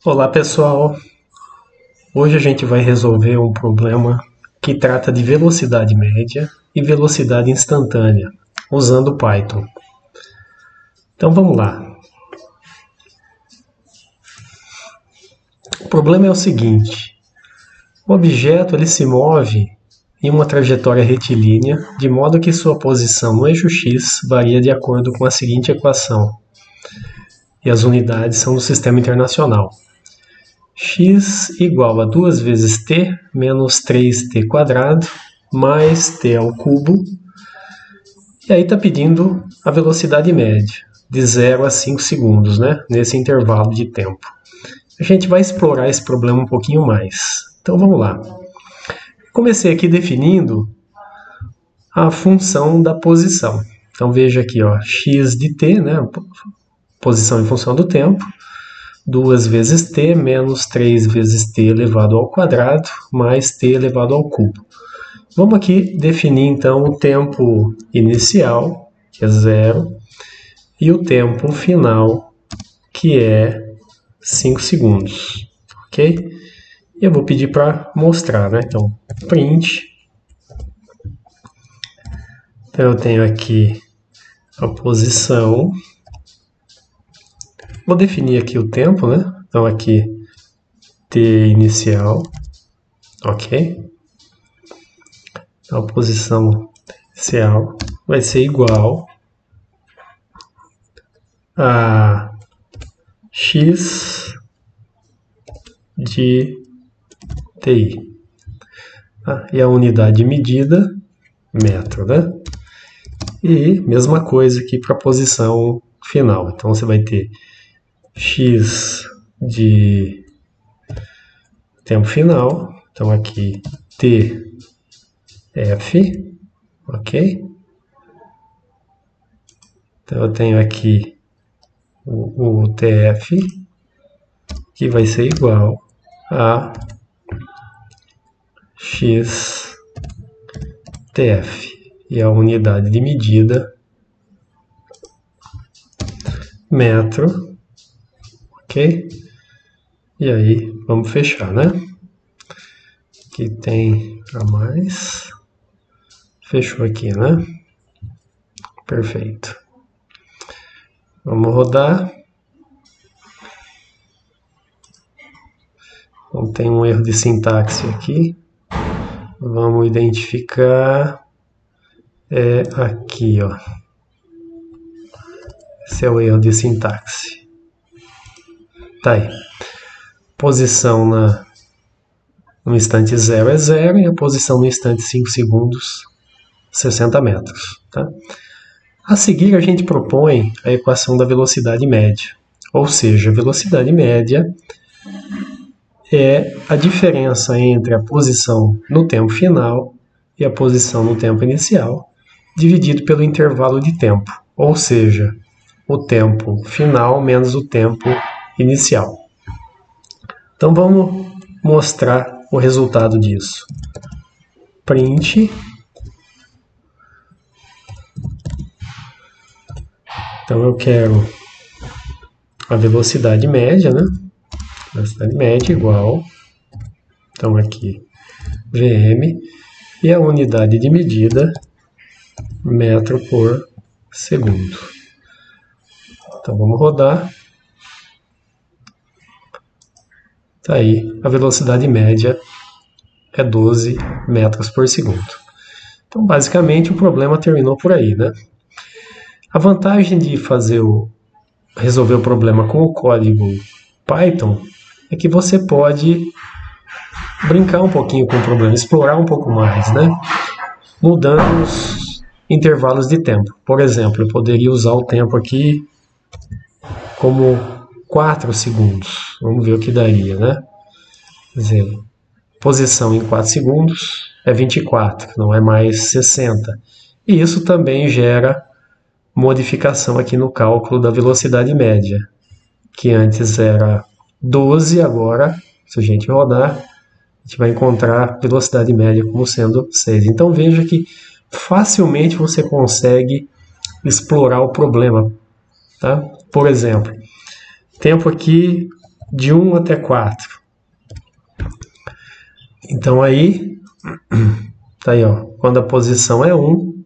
Olá pessoal, hoje a gente vai resolver um problema que trata de velocidade média e velocidade instantânea, usando Python. Então vamos lá. O problema é o seguinte: o objeto ele se move em uma trajetória retilínea, de modo que sua posição no eixo x varia de acordo com a seguinte equação, e as unidades são do Sistema Internacional. X igual a 2 vezes t menos 3t quadrado mais t ao cubo. E aí está pedindo a velocidade média, de 0 a 5 segundos, né? Nesse intervalo de tempo. A gente vai explorar esse problema um pouquinho mais. Então vamos lá. Comecei aqui definindo a função da posição. Então veja aqui, ó, x de t, né? Posição em função do tempo. 2 vezes t menos 3 vezes t elevado ao quadrado mais t elevado ao cubo. Vamos aqui definir então o tempo inicial, que é 0, e o tempo final, que é 5 segundos, ok? E eu vou pedir para mostrar, né? Então, print. Então eu tenho aqui a posição. Vou definir aqui o tempo, né? Então aqui t inicial, ok? Então, a posição inicial vai ser igual a x de ti. E a unidade de medida, metro, né? E mesma coisa aqui para a posição final. Então você vai ter x de tempo final, então aqui tf, ok? Então eu tenho aqui o tf, que vai ser igual a x tf, e a unidade de medida, metro, ok? E aí, vamos fechar, né? Aqui tem a mais. Fechou aqui, né? Perfeito. Vamos rodar. Então, tem um erro de sintaxe aqui. Vamos identificar. É aqui, ó. Esse é o erro de sintaxe. Tá aí. Posição no instante 0 é 0 e a posição no instante 5 segundos, 60 metros. Tá? A seguir, a gente propõe a equação da velocidade média. Ou seja, a velocidade média é a diferença entre a posição no tempo final e a posição no tempo inicial, dividido pelo intervalo de tempo. Ou seja, o tempo final menos o tempo inicial. Então vamos mostrar o resultado disso. Print. Então eu quero a velocidade média, né? Velocidade média igual. Então aqui Vm e a unidade de medida, metro por segundo. Então vamos rodar. Tá aí, a velocidade média é 12 metros por segundo. Então, basicamente, o problema terminou por aí, né? A vantagem de resolver o problema com o código Python é que você pode brincar um pouquinho com o problema, explorar um pouco mais, né? Mudando os intervalos de tempo. Por exemplo, eu poderia usar o tempo aqui como 4 segundos. Vamos ver o que daria, né? Quer dizer, posição em 4 segundos é 24, não é mais 60. E isso também gera modificação aqui no cálculo da velocidade média, que antes era 12, agora, se a gente rodar, a gente vai encontrar a velocidade média como sendo 6. Então veja que facilmente você consegue explorar o problema. Tá? Por exemplo, tempo aqui de 1 até 4. Então aí, tá aí, ó, quando a posição é 1,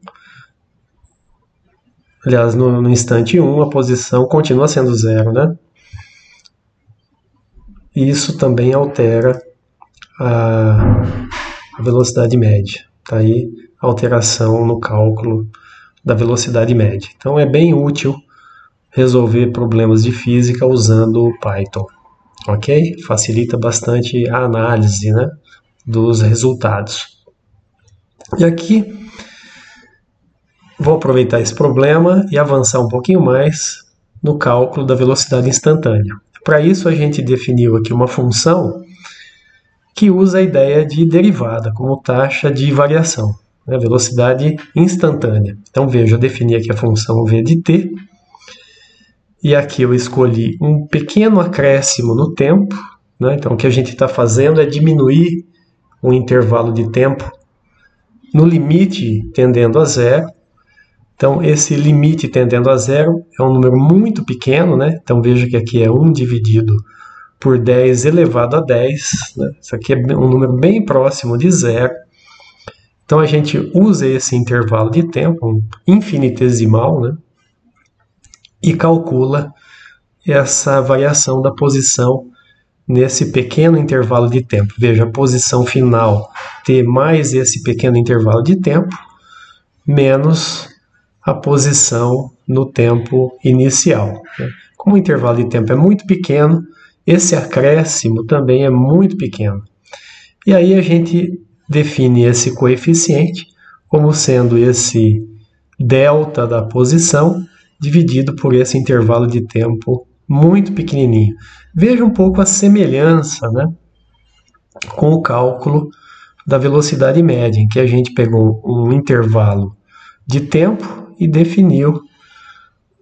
aliás, no instante 1, a posição continua sendo 0, né? Isso também altera a velocidade média. Tá aí a alteração no cálculo da velocidade média. Então é bem útil resolver problemas de física usando o Python, ok? Facilita bastante a análise, né, dos resultados. E aqui vou aproveitar esse problema e avançar um pouquinho mais no cálculo da velocidade instantânea. Para isso a gente definiu aqui uma função que usa a ideia de derivada como taxa de variação, né, velocidade instantânea. Então veja, eu defini aqui a função v de t, e aqui eu escolhi um pequeno acréscimo no tempo, né? Então o que a gente está fazendo é diminuir o intervalo de tempo no limite tendendo a 0. Então esse limite tendendo a 0 é um número muito pequeno, né? Então veja que aqui é 1 dividido por 10 elevado a 10. Né? Isso aqui é um número bem próximo de 0. Então a gente usa esse intervalo de tempo, um infinitesimal, né? E calcula essa variação da posição nesse pequeno intervalo de tempo. Veja, a posição final t mais esse pequeno intervalo de tempo, menos a posição no tempo inicial. Como o intervalo de tempo é muito pequeno, esse acréscimo também é muito pequeno. E aí a gente define esse coeficiente como sendo esse delta da posição dividido por esse intervalo de tempo muito pequenininho. Veja um pouco a semelhança, né, com o cálculo da velocidade média, em que a gente pegou um intervalo de tempo e definiu,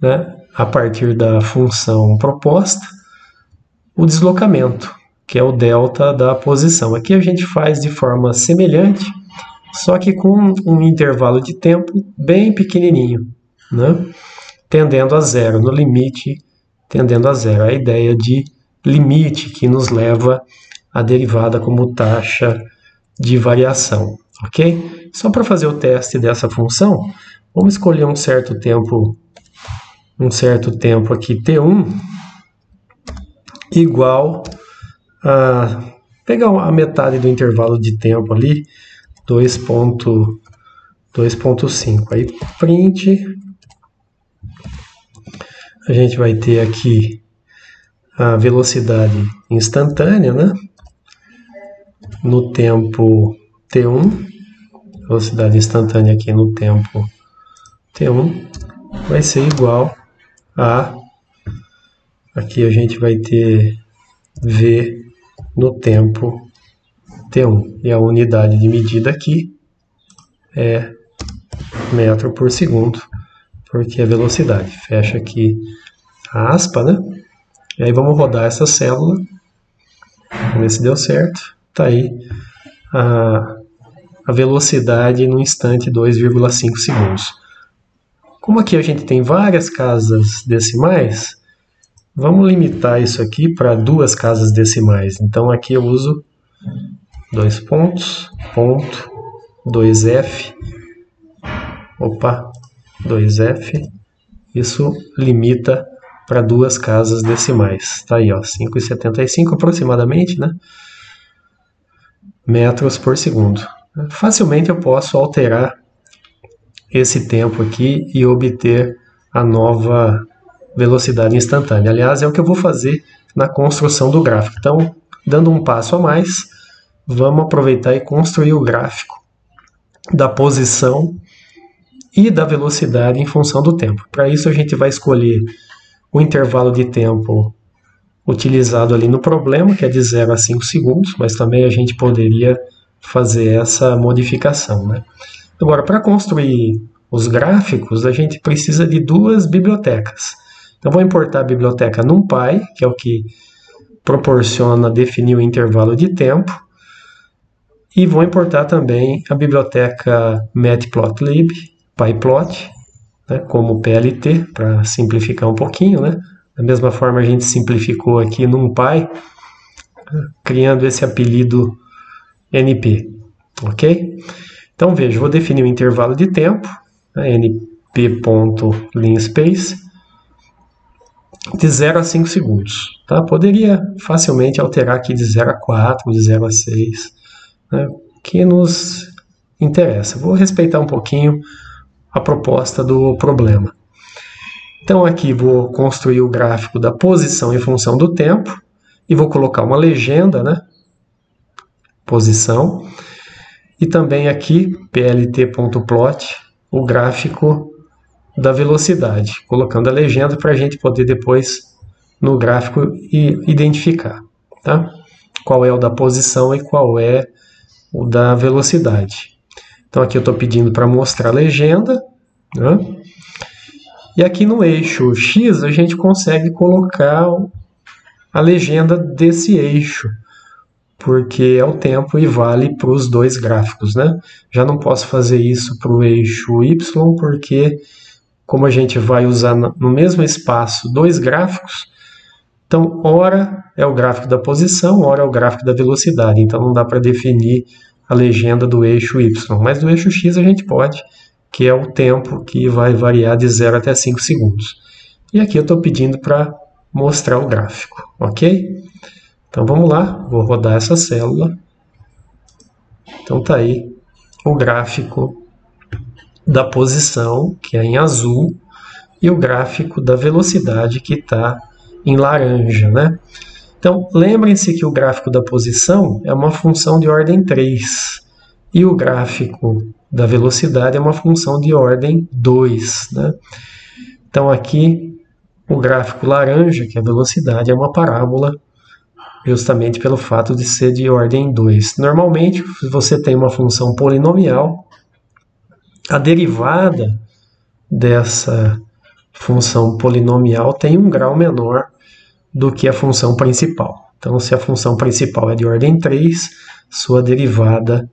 né, a partir da função proposta, o deslocamento, que é o delta da posição. Aqui a gente faz de forma semelhante, só que com um intervalo de tempo bem pequenininho, né, tendendo a 0, no limite tendendo a 0. A ideia de limite que nos leva à derivada como taxa de variação, ok? Só para fazer o teste dessa função, vamos escolher um certo tempo aqui, t1, igual a pegar a metade do intervalo de tempo ali, 2.5. Aí print, a gente vai ter aqui a velocidade instantânea, né? No tempo t1, velocidade instantânea aqui no tempo t1 vai ser igual a, aqui a gente vai ter v no tempo t1, e a unidade de medida aqui é metro por segundo, porque é velocidade. Fecha aqui a aspa, né? E aí vamos rodar essa célula, vamos ver se deu certo. Tá aí a velocidade no instante 2,5 segundos. Como aqui a gente tem várias casas decimais, vamos limitar isso aqui para 2 casas decimais. Então aqui eu uso 2 pontos, ponto, 2F, 2F, isso limita para 2 casas decimais. Tá aí, ó, 5,75 aproximadamente, né? Metros por segundo. Facilmente eu posso alterar esse tempo aqui e obter a nova velocidade instantânea. Aliás, é o que eu vou fazer na construção do gráfico. Então, dando um passo a mais, vamos aproveitar e construir o gráfico da posição e da velocidade em função do tempo. Para isso, a gente vai escolher o intervalo de tempo utilizado ali no problema, que é de 0 a 5 segundos, mas também a gente poderia fazer essa modificação, né? Agora, para construir os gráficos, a gente precisa de 2 bibliotecas. Então, vou importar a biblioteca NumPy, que é o que proporciona definir o intervalo de tempo, e vou importar também a biblioteca Matplotlib, PyPlot, né, como PLT, para simplificar um pouquinho, né? Da mesma forma, a gente simplificou aqui NumPy, criando esse apelido NP, ok? Então, veja, vou definir um intervalo de tempo, np.linspace, de 0 a 5 segundos. Tá? Poderia facilmente alterar aqui de 0 a 4, de 0 a 6, né? Que nos interessa. Vou respeitar um pouquinho a proposta do problema. Então aqui vou construir o gráfico da posição em função do tempo e vou colocar uma legenda, né? Posição. E também aqui, plt.plot, o gráfico da velocidade, colocando a legenda para a gente poder depois, no gráfico, identificar, tá? Qual é o da posição e qual é o da velocidade. Então aqui eu estou pedindo para mostrar a legenda, né? E aqui no eixo X a gente consegue colocar a legenda desse eixo, porque é o tempo e vale para os dois gráficos, né? Já não posso fazer isso para o eixo Y, porque como a gente vai usar no mesmo espaço dois gráficos, então ora é o gráfico da posição, ora é o gráfico da velocidade, então não dá para definir a legenda do eixo Y, mas do eixo X a gente pode, que é o tempo que vai variar de 0 até 5 segundos. E aqui eu estou pedindo para mostrar o gráfico, ok? Então vamos lá, vou rodar essa célula. Então está aí o gráfico da posição, que é em azul, e o gráfico da velocidade, que está em laranja, né? Então lembrem-se que o gráfico da posição é uma função de ordem 3, e o gráfico da velocidade é uma função de ordem 2, né? Então aqui o gráfico laranja, que é a velocidade, é uma parábola, justamente pelo fato de ser de ordem 2. Normalmente, se você tem uma função polinomial, a derivada dessa função polinomial tem um grau menor do que a função principal. Então, se a função principal é de ordem 3, sua derivada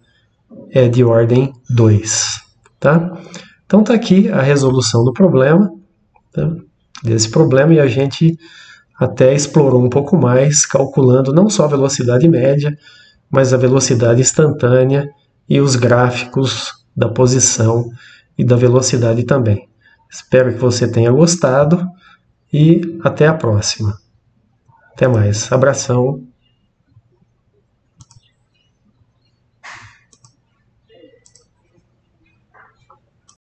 é de ordem 2. Tá? Então, está aqui a resolução do problema, tá? Desse problema, e a gente até explorou um pouco mais, calculando não só a velocidade média, mas a velocidade instantânea e os gráficos da posição e da velocidade também. Espero que você tenha gostado e até a próxima. Até mais. Abração.